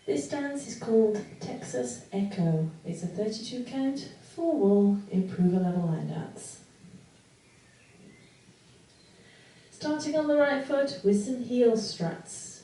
This dance is called Texas Echo. It's a 32 count, 4-wall, improver level line dance. Starting on the right foot with some heel struts.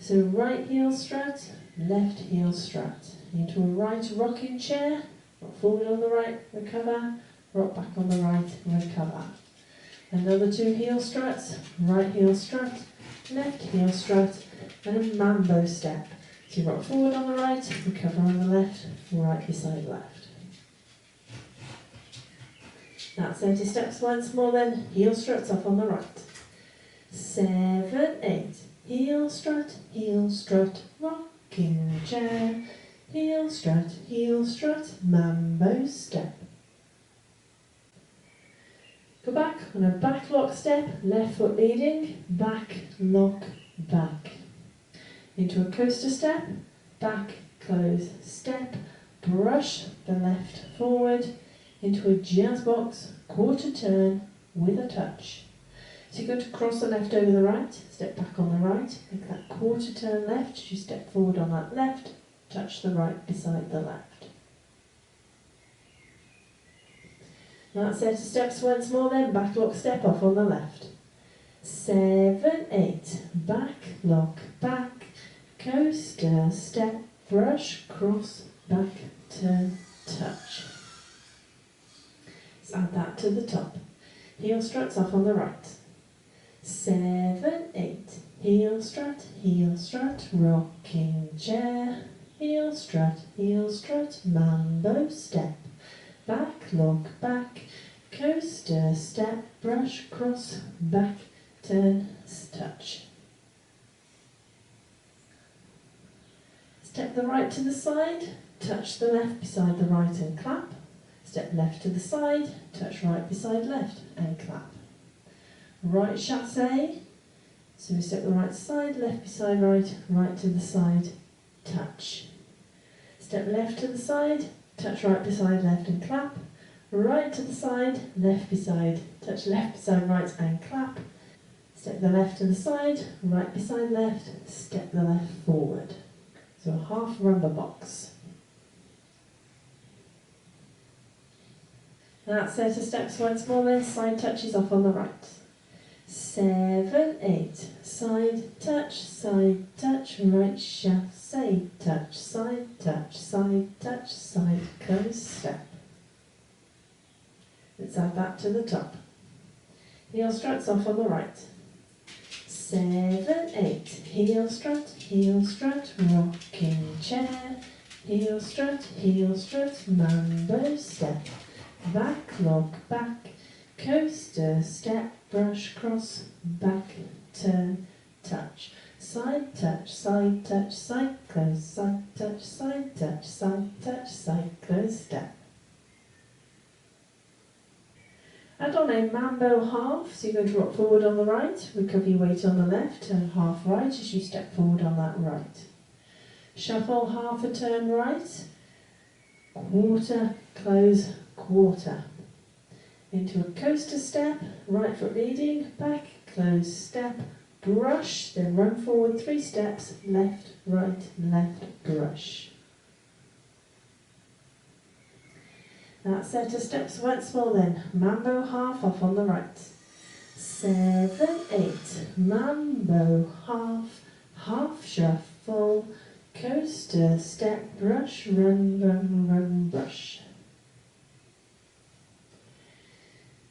So right heel strut, left heel strut. Into a right rocking chair, rock forward on the right, recover, rock back on the right, recover. Another 2 heel struts, right heel strut, left heel strut, and a mambo step. So you rock forward on the right, recover on the left, right beside left. That's 30 steps once more then, heel struts off on the right. 7, 8, heel strut, rocking chair, heel strut, mambo step. Go back on a back lock step, left foot leading, back, lock, back. Into a coaster step, back, close, step, brush the left forward, into a jazz box, quarter turn with a touch. So you're going to cross the left over the right, step back on the right, make that quarter turn left, as you step forward on that left, touch the right beside the left. That set of steps once more then, back lock step off on the left. 7, 8, back lock, back, coaster step, brush, cross, back, turn, touch. Let's add that to the top. Heel struts off on the right. 7, 8, heel strut, rocking chair, heel strut, mambo step, back, lock, back, coaster step, brush, cross, back, turn, touch. Step the right to the side, touch the left beside the right and clap. Step left to the side, touch right beside left and clap. Right chassé, so we step the right side, left beside right, right to the side, touch. Step left to the side, touch right beside left and clap. Right to the side, left beside, touch left beside right and clap. Step the left to the side, right beside left, step the left forward. So a half rumba box. That set of steps once more then, side touches off on the right. 7, 8, side touch, right chassé, touch, side close step. Let's add that to the top. Heel struts off on the right. 7, 8, heel strut, rocking chair, heel strut, mambo step, back, lock, back, coaster step, brush, cross, back, turn, touch. Side touch, side close, side touch, side close step. Add on a mambo half, so you're going to rock forward on the right, recover your weight on the left, turn half right as you step forward on that right. Shuffle half a turn right, quarter, close, quarter. Into a coaster step, right foot leading, back, close, step, brush, then run forward 3 steps, left, left, brush. That set of steps once more then, mambo half off on the right. 7, 8, mambo half shuffle, coaster step, brush, run, brush.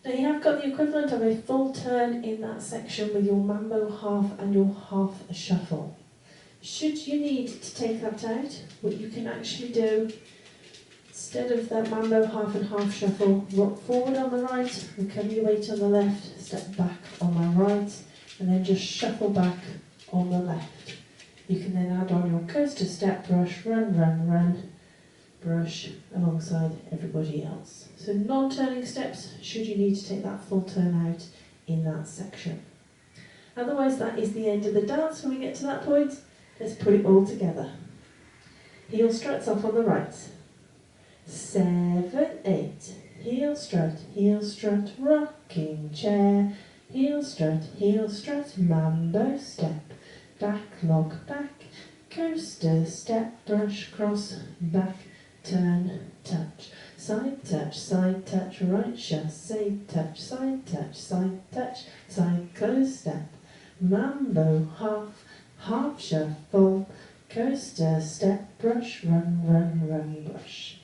Now you have got the equivalent of a full turn in that section with your mambo half and your half shuffle. Should you need to take that out, what you can actually do, instead of that mambo half and half shuffle, rock forward on the right, recover your weight on the left, step back on the right, and then just shuffle back on the left. You can then add on your coaster step, brush, run, brush alongside everybody else. So non-turning steps should you need to take that full turn out in that section. Otherwise that is the end of the dance. When we get to that point, let's put it all together. Heel struts off on the right. 7, 8, heel strut, rocking chair, heel strut, mambo step, back, lock, back, coaster, step, brush, cross, back, turn, touch. Side touch, right chassé, touch, side touch, side close, step. Mambo, half shuffle, coaster, step, brush, run, brush.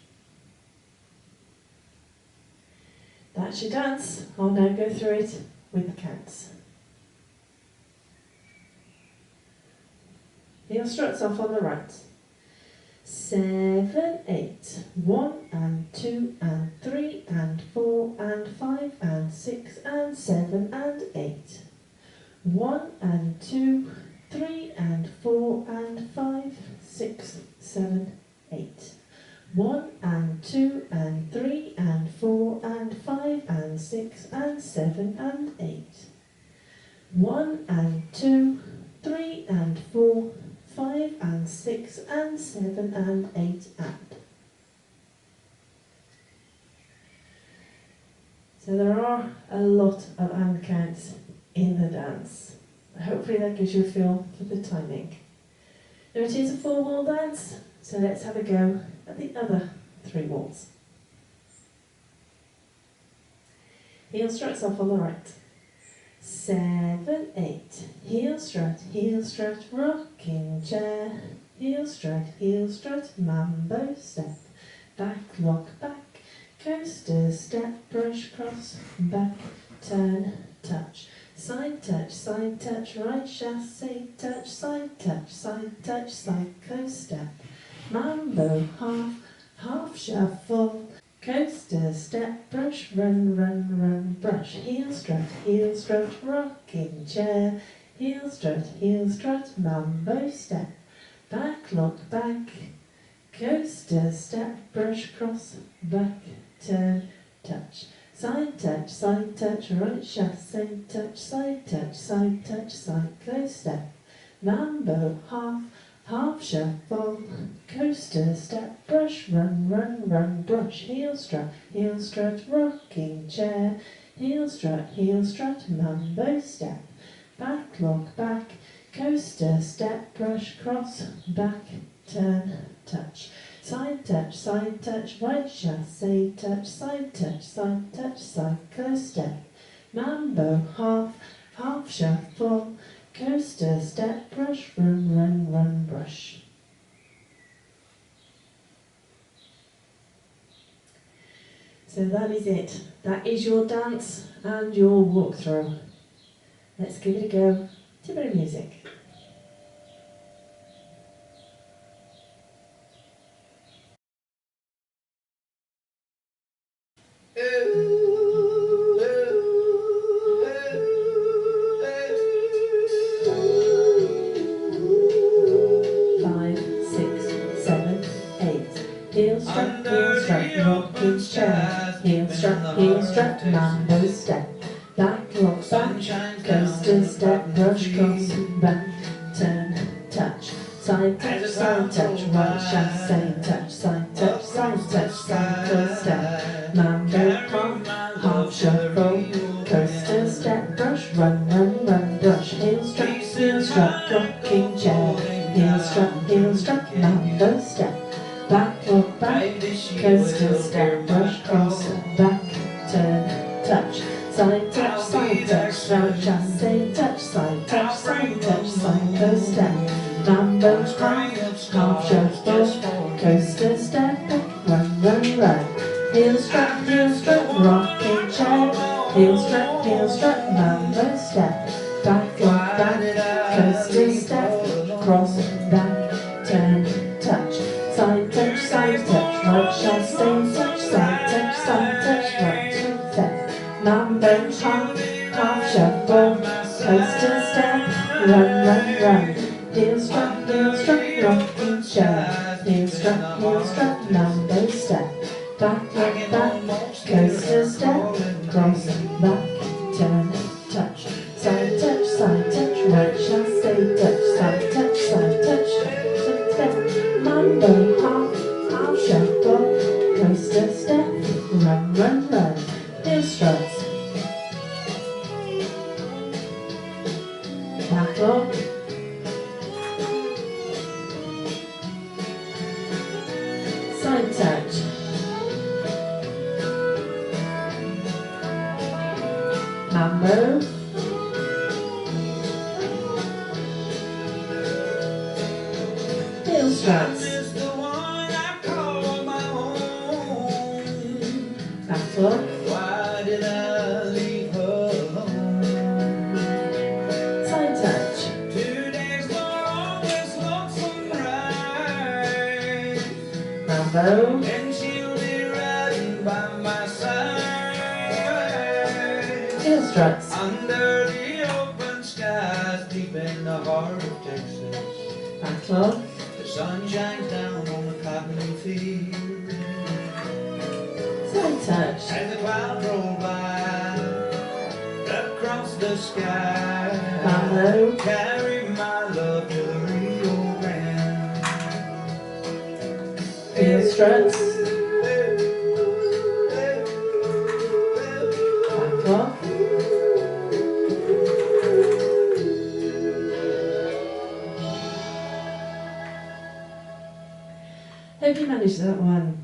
That's your dance. I'll now go through it with the counts. Heel struts off on the right. 7, 8, 1 and 2 and 3 and 4 and 5 and 6 and 7 and 8. 1 and 2, 3 and 4 and 5, 6, 7, 8. 1 and 2 and 3 and 4 and 5 and 6 and 7 and 8. 1 and 2, 3 and 4, 5 and 6 and 7 and 8 and. So there are a lot of and counts in the dance. Hopefully that gives you a feel for the timing. Now it is a 4-wall dance, so let's have a go at the other 3 walls. Heel struts off on the right. 7, 8, heel strut, rocking chair, heel strut, mambo step, back, lock, back, coaster, step, brush, cross, back, turn, touch, side touch, right chassé, touch, side close step, mambo, half shuffle, coaster, step, brush, run, brush, heel strut, rocking chair, heel strut, mambo step, back, lock, back, coaster, step, brush, cross, back, turn, touch, side touch, right chassé, touch, side close step, mambo, half shuffle, coaster, step, brush, run, brush, heel strut, rocking chair, heel strut, mambo step, back, lock, back, coaster, step, brush, cross, back, turn, touch, side touch, right chassé, touch, side close step, mambo, half shuffle, coaster, step, brush, run, brush. So that is it. That is your dance and your walkthrough. Let's give it a go to a bit of music. Heel strut, rocking chair, heel strut, mambo step, back, lock, back, coaster, step, brush, cross, back, turn, touch, side touch, right chassé, touch, side close step, mambo, half shuffle, coaster, step, brush, run, brush, heel strut, rocking chair, heel strut, mambo step, back, lock, back, coaster, step, brush, cross, back, turn, touch, side touch, right chassé, touch, side close step, mambo, half shuffle, coaster, step, back, run, heel strut, rocking chair, heel strut, mambo step, back, lock, back, coaster, step, cross, back, turn, touch, side touch, right chassé, touch, side touch, right step, mambo, half shuffle, coaster, step, run, heel strut, rocking chair, heel strut, mambo step, back, lock, back, coaster, step, cross, back, turn, touch, side touch, right chassé, touch, side touch, step, mambo, half shuffle, coaster, step, run, heel struts, back lock, struts. Last one. Why did I leave her alone? Side touch. 2 days more always lonesome ride. Mambo. And she'll be riding by my side. Heel struts. Under the open skies, deep in the heart of Texas. Last one. The sun shines down on the cotton field. Side touch. As the clouds roll by across the sky, Mambo. carry my love to the Rio Grande. Heel struts. Back off. Hope you managed that one.